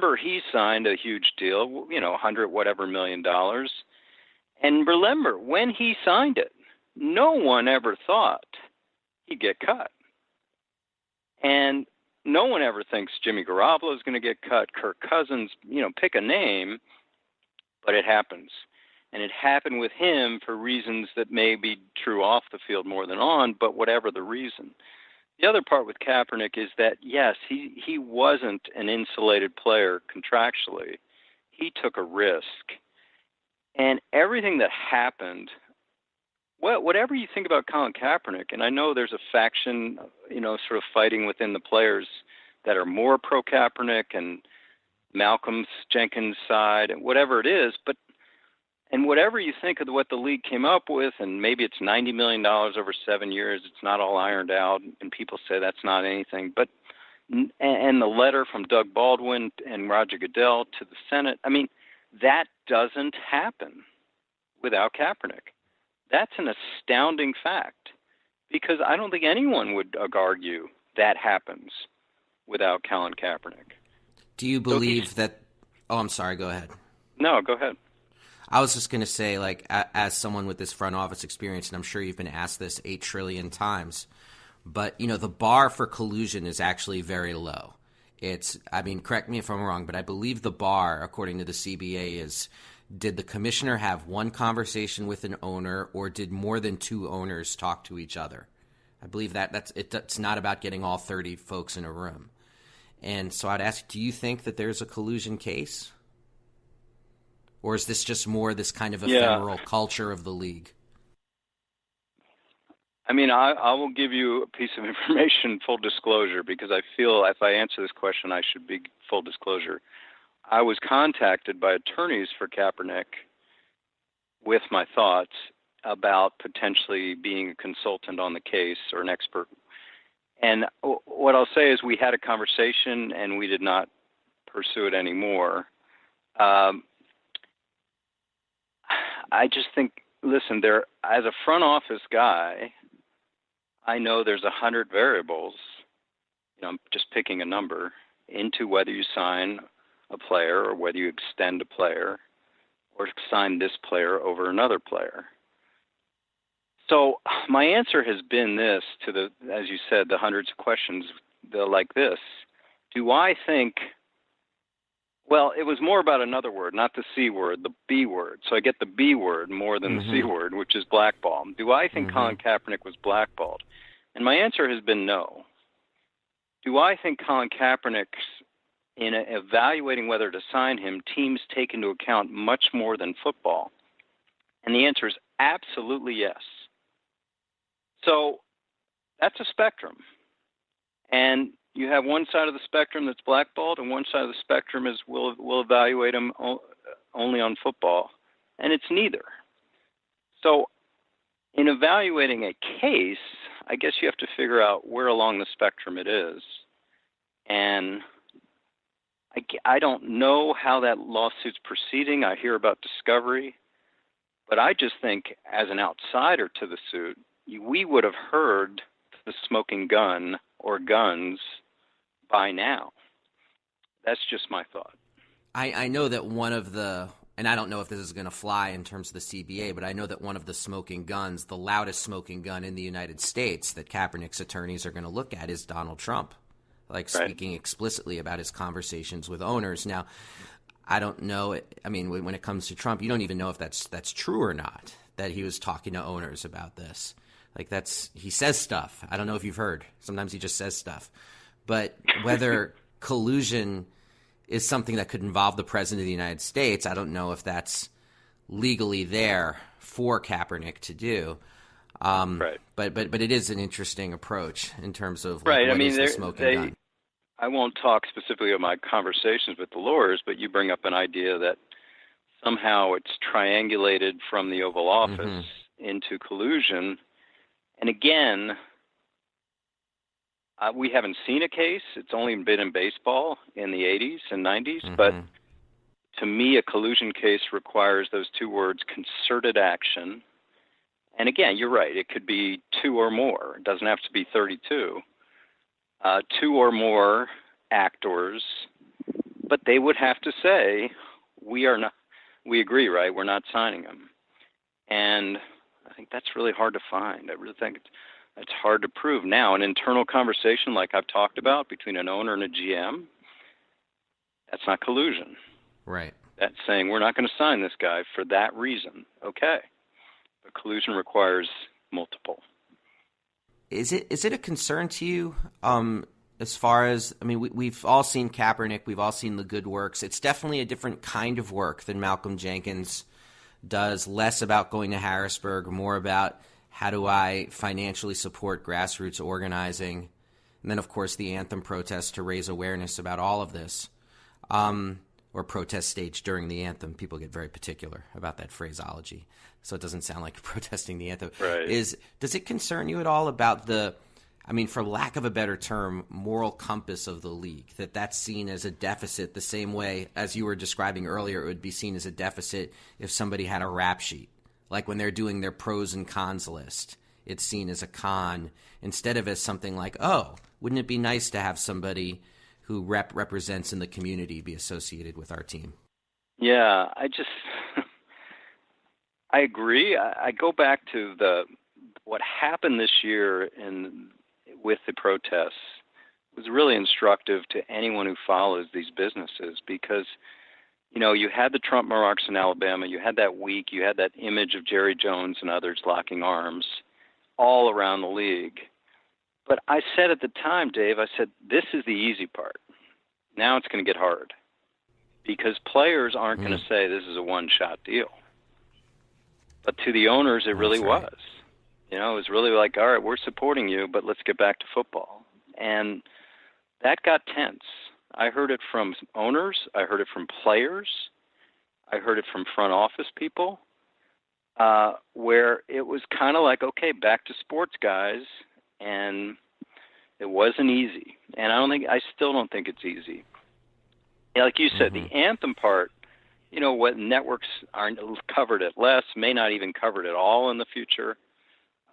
remember, he signed a huge deal, 100 whatever million dollars. And remember, when he signed it, no one ever thought he'd get cut. And no one ever thinks Jimmy Garoppolo is going to get cut, Kirk Cousins, pick a name, but it happens. And it happened with him for reasons that may be true off the field more than on, but whatever the reason. The other part with Kaepernick is that, yes, he wasn't an insulated player contractually. He took a risk. And everything that happened, whatever you think about Collin Kaepernick, and I know there's a faction, sort of fighting within the players that are more pro-Kaepernick and Malcolm Jenkins' side, and whatever it is, and whatever you think of what the league came up with, and maybe it's $90 million over 7 years, it's not all ironed out, and people say that's not anything. But and the letter from Doug Baldwin and Roger Goodell to the Senate, that doesn't happen without Kaepernick. That's an astounding fact, because I don't think anyone would argue that happens without Collin Kaepernick. Do you believe that – oh, I'm sorry. Go ahead. No, go ahead. I was just going to say, as someone with this front office experience, and I'm sure you've been asked this 8 trillion times, but, the bar for collusion is actually very low. Correct me if I'm wrong, but I believe the bar, according to the CBA, is did the commissioner have one conversation with an owner, or did more than 2 owners talk to each other? I believe it's not about getting all 30 folks in a room. And so I'd ask, do you think that there's a collusion case? Or is this just more this kind of ephemeral culture of the league? I will give you a piece of information, full disclosure, because I feel if I answer this question, I should be full disclosure. I was contacted by attorneys for Kaepernick with my thoughts about potentially being a consultant on the case or an expert. And what I'll say is we had a conversation and we did not pursue it anymore. I just think, listen, as a front office guy, I know there's 100 variables, I'm just picking a number, into whether you sign a player or whether you extend a player or sign this player over another player. So my answer has been this to as you said, the hundreds of questions like this. Do I think, well, it was more about another word, not the C word, the B word. So I get the B word more than the C word, which is blackball. Do I think Collin Kaepernick was blackballed? And my answer has been no. Do I think Collin Kaepernick's, in evaluating whether to sign him, teams take into account much more than football? And the answer is absolutely yes. So that's a spectrum. And you have one side of the spectrum that's blackballed, and one side of the spectrum is we'll evaluate him only on football. And it's neither. So in evaluating a case, I guess you have to figure out where along the spectrum it is. And I don't know how that lawsuit's proceeding. I hear about discovery. But I just think, as an outsider to the suit, we would have heard the smoking gun or guns by now. That's just my thought. I know that one of the, and I don't know if this is going to fly in terms of the CBA, but I know that one of the smoking guns, the loudest smoking gun in the United States that Kaepernick's attorneys are going to look at is Donald Trump, speaking explicitly about his conversations with owners. Now, I don't know. When it comes to Trump, you don't even know if that's true or not, that he was talking to owners about this. He says stuff. I don't know if you've heard. Sometimes he just says stuff. But whether collusion is something that could involve the president of the United States, I don't know if that's legally there for Kaepernick to do. Right. But it is an interesting approach in terms of right. what is the smoking gun. I won't talk specifically about my conversations with the lawyers, but you bring up an idea that somehow it's triangulated from the Oval Office into collusion. And again, we haven't seen a case. It's only been in baseball in the 80s and 90s. But to me, a collusion case requires those two words, concerted action. And again, you're right. It could be 2 or more. It doesn't have to be 32. 2 or more actors but they would have to say, we agree, right? We're not signing him. And I think that's really hard to find. I really think it's hard to prove. Now, an internal conversation like I've talked about between an owner and a GM, that's not collusion. Right. That's saying we're not going to sign this guy for that reason. Okay. But collusion requires multiple. Is it a concern to you as far as, I mean, we've all seen Kaepernick, we've all seen the good works. It's definitely a different kind of work than Malcolm Jenkins does, less about going to Harrisburg, more about how do I financially support grassroots organizing, and then, of course, the anthem protests to raise awareness about all of this, or protest stage during the anthem. People get very particular about that phraseology, so it doesn't sound like protesting the anthem. Right. Does it concern you at all about the, I mean, for lack of a better term, moral compass of the league, that's seen as a deficit the same way as you were describing earlier it would be seen as a deficit if somebody had a rap sheet? Like when they're doing their pros and cons list, it's seen as a con instead of as something like, oh, wouldn't it be nice to have somebody who represents in the community be associated with our team? Yeah, I agree. I go back to what happened this year with the protests was really instructive to anyone who follows these businesses because, you know, you had the Trump remarks in Alabama, you had that week, you had that image of Jerry Jones and others locking arms all around the league. But I said at the time, Dave, I said, this is the easy part. Now it's going to get hard because players aren't going to say this is a one-shot deal. But to the owners, it really was. You know, it was really like, all right, we're supporting you, but let's get back to football. And that got tense. I heard it from owners. I heard it from players. I heard it from front office people, where it was kind of like, okay, back to sports, guys. And it wasn't easy. And I still don't think it's easy. Like you said, the anthem part, you know, what networks aren't covered at less, may not even covered at all in the future.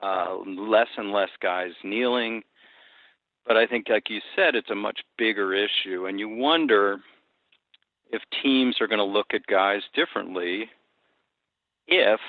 Less and less guys kneeling. But I think, like you said, it's a much bigger issue. And you wonder if teams are going to look at guys differently if,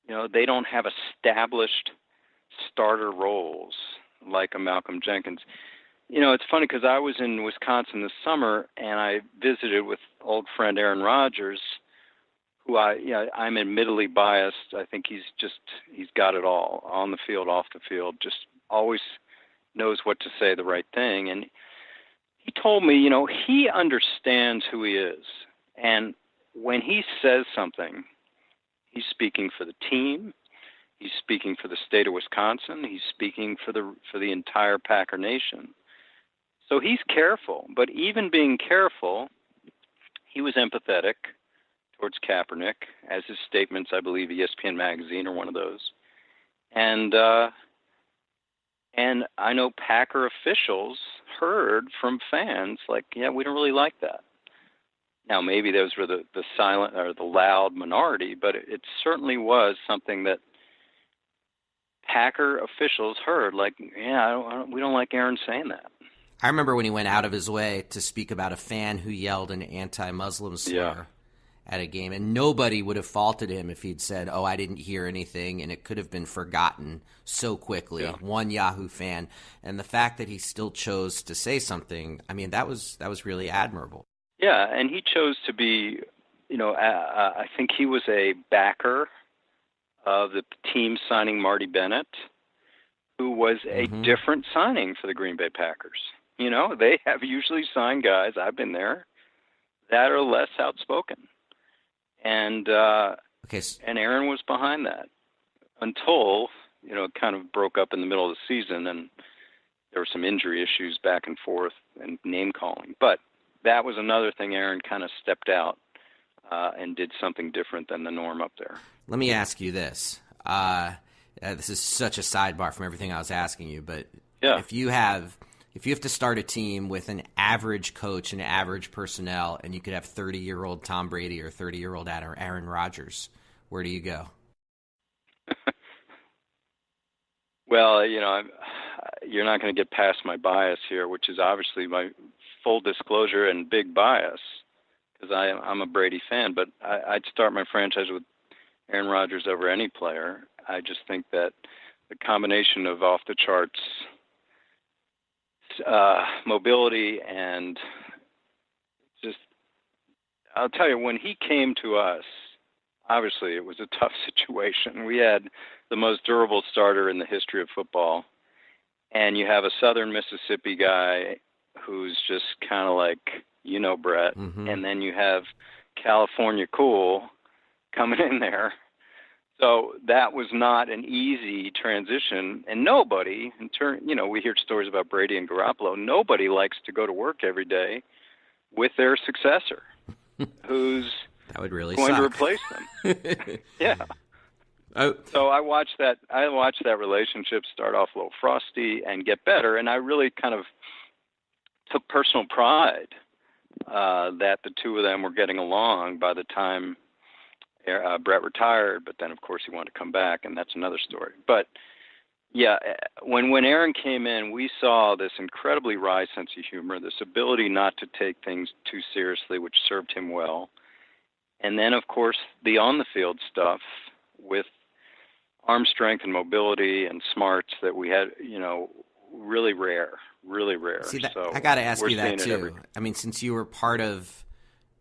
you know, they don't have established starter roles like a Malcolm Jenkins. You know, it's funny because I was in Wisconsin this summer and I visited with old friend Aaron Rodgers, who I'm admittedly biased. I think he's got it all on the field, off the field, just always knows what to say the right thing. And he told me, you know, he understands who he is. And when he says something, he's speaking for the team. He's speaking for the state of Wisconsin. He's speaking for the entire Packer Nation. So he's careful. But even being careful, he was empathetic towards Kaepernick, as his statements, I believe, ESPN Magazine are one of those. And I know Packer officials heard from fans like, yeah, we don't really like that. Now, maybe those were the silent or the loud minority, but it certainly was something that Packer officials heard, like, yeah, we don't like Aaron saying that. I remember when he went out of his way to speak about a fan who yelled an anti-Muslim slur at a game, and nobody would have faulted him if he'd said, oh, I didn't hear anything, and it could have been forgotten so quickly, one Yahoo fan. And the fact that he still chose to say something, I mean, that was really admirable. Yeah, and he chose to be, you know, I think he was a backer of the team signing Marty Bennett, who was a different signing for the Green Bay Packers. You know, they have usually signed guys, I've been there, that are less outspoken. And and Aaron was behind that until, you know, it kind of broke up in the middle of the season and there were some injury issues back and forth and name calling. But that was another thing. Aaron kind of stepped out and did something different than the norm up there. Let me ask you this. This is such a sidebar from everything I was asking you, but if you have to start a team with an average coach and average personnel, and you could have 30-year-old Tom Brady or 30-year-old Aaron Rodgers, where do you go? Well, you know, you're not going to get past my bias here, which is obviously my full disclosure and big bias, because I'm a Brady fan, but I'd start my franchise with Aaron Rodgers over any player. I just think that the combination of off-the-charts mobility and just, I'll tell you, when he came to us, obviously it was a tough situation. We had the most durable starter in the history of football, and you have a Southern Mississippi guy who's just kind of like, Brett, and then you have California cool coming in there. So that was not an easy transition, and nobody, we hear stories about Brady and Garoppolo, nobody likes to go to work every day with their successor, who's that would really going suck. to replace them. Yeah. So I watched that relationship start off a little frosty and get better, and I really kind of took personal pride that the two of them were getting along by the time Brett retired, but then of course he wanted to come back, and that's another story. But yeah, when Aaron came in, we saw this incredibly wry sense of humor, this ability not to take things too seriously, which served him well. And then of course the on the field stuff with arm strength and mobility and smarts that we had, really rare. See, So I got to ask you that too. I mean, since you were part of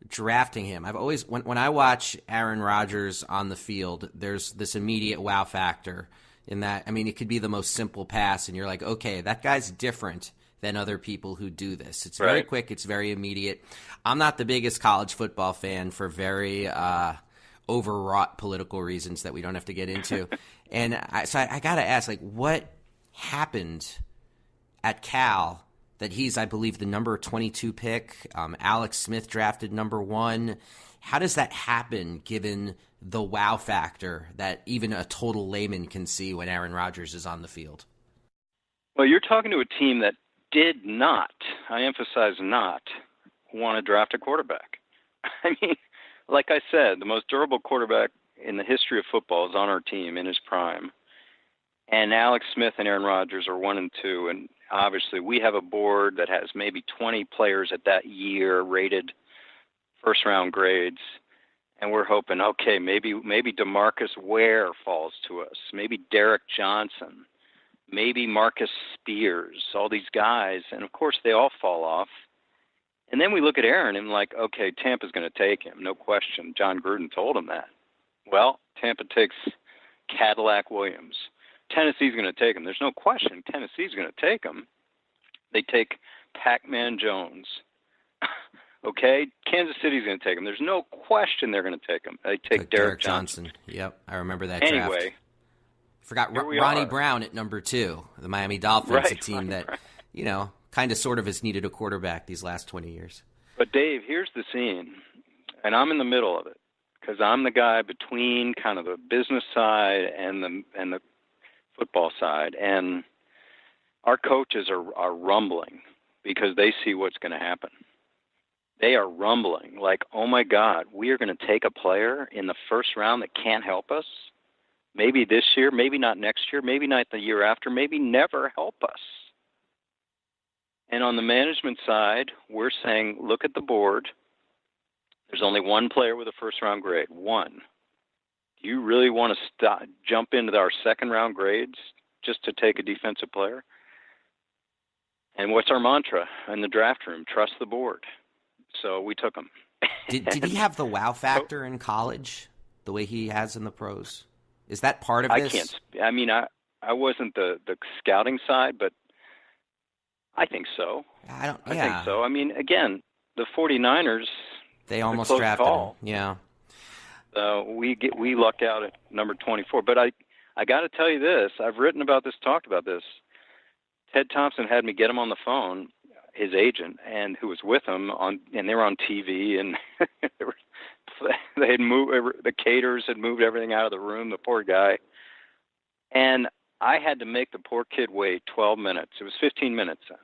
drafting him, I've always when I watch Aaron Rodgers on the field, there's this immediate wow factor in that. I mean, it could be the most simple pass, and you're like, okay, that guy's different than other people who do this. It's very quick. It's very immediate. I'm not the biggest college football fan for very overwrought political reasons that we don't have to get into. And so I got to ask, like, what happened at Cal that he's, I believe, the number 22 pick. Alex Smith drafted number 1. How does that happen given the wow factor that even a total layman can see when Aaron Rodgers is on the field? Well, you're talking to a team that did not, I emphasize not, want to draft a quarterback. I mean, like I said, the most durable quarterback in the history of football is on our team in his prime. And Alex Smith and Aaron Rodgers are 1 and 2, and obviously we have a board that has maybe 20 players at that year rated first-round grades, and we're hoping, okay, maybe DeMarcus Ware falls to us, maybe Derek Johnson, maybe Marcus Spears, all these guys, and of course they all fall off. And then we look at Aaron and like, okay, Tampa's going to take him, no question. John Gruden told him that. Well, Tampa takes Cadillac Williams. Tennessee's going to take him. There's no question Tennessee's going to take him. They take Pac-Man Jones. Okay? Kansas City's going to take him. There's no question they're going to take him. They take Derek Johnson. Yep, I remember that draft. Anyway. Forgot Ronnie Brown at number 2. The Miami Dolphins, a team that, kind of sort of has needed a quarterback these last 20 years. But, Dave, here's the scene, and I'm in the middle of it because I'm the guy between kind of the business side and the football side, and our coaches are rumbling because they see what's going to happen. They are rumbling like, oh my God, we are going to take a player in the first round that can't help us. Maybe this year, maybe not next year, maybe not the year after, maybe never help us. And on the management side, we're saying, look at the board. There's only one player with a first-round grade, one. Do you really want to jump into our second-round grades just to take a defensive player? And what's our mantra in the draft room? Trust the board. So we took him. Did he have the wow factor in college the way he has in the pros? Is that part of this? I wasn't the scouting side, but I think so. I think so. I mean, again, the 49ers, they almost drafted him. Yeah. We lucked out at number 24. But I got to tell you this. I've written about this, talked about this. Ted Thompson had me get him on the phone, his agent, and who was with him and they were on TV, and they had moved. The caterers had moved everything out of the room. The poor guy, and I had to make the poor kid wait 12 minutes. It was 15 minutes then,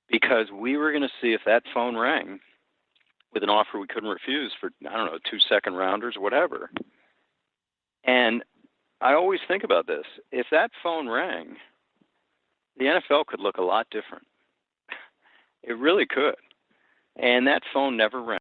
because we were going to see if that phone rang with an offer we couldn't refuse for, 2 second rounders or whatever. And I always think about this. If that phone rang, the NFL could look a lot different. It really could. And that phone never rang.